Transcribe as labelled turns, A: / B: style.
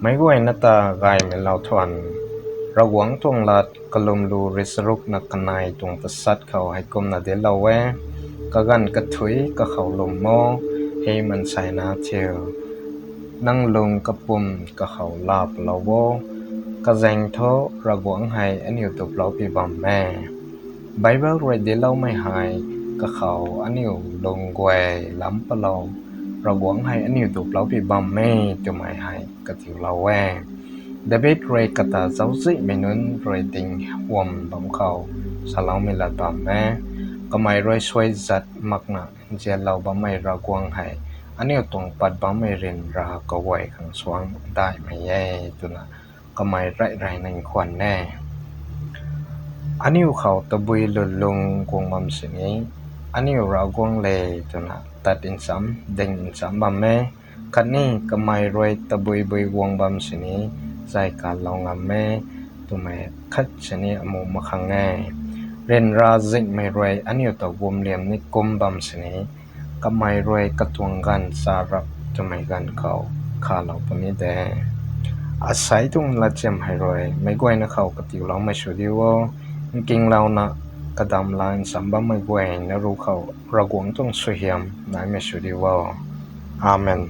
A: ไม่กวยนัตากายไม่เล่าทวนระหวังทวงลัดกลมลูริสรุกนักกันนายตรงประสัดเขาให้กลมนาเดลาแวกะกันกะถุยกะเขาลมโมให้มันใส่นาเทียวนั่งลงกะปุ่มกะเขาลาบลาวกะแจงโทระหวังให้อันอยู่ตุบเราปีบอมแม่ไบเบิลเรดเดลาไม่หายกะเขาอันอยู่ลงแกวล้ำปะเราระหวังให้อันอยู่ตุบเราปีบอมแม่จะไม่ให้กะถิวเราแวDavid Ray kata zauzi menun Ray ding huam bam khao salau milat bam me kamai Ray swai zat makna je lau bam mai ra kwang hai ani tong pat bam mai rin ra ka wai khang swang dai mai ye tuna kamai rai rai nang khwan ne ani khao tabui lulung kwang mam sini ani ra kwang le tuna tat in sam ding in sam bam me kani kamai Ray tabui bui kwang bam siniใจการลองงามแม่ตัวแม่คัดชนิดอมูมาขังแง่เรียนราจิกไม่รวยอันอยู่ตัววมเหลี่ยมนิกมบำสนิก็ไม่รวยกระทวงกันสารับตัวไม่กันเขาขาเราปนิเดอาศัยตรงละเจมให้รวยไม่กวยนะเขากระติวเราไม่ชุดีว่ากิงเรานะกระดำลานสัมบัมไม่กวยนะรู้เขาระกวงต้องสุยมนายไม่ชุดีว่าอาเมน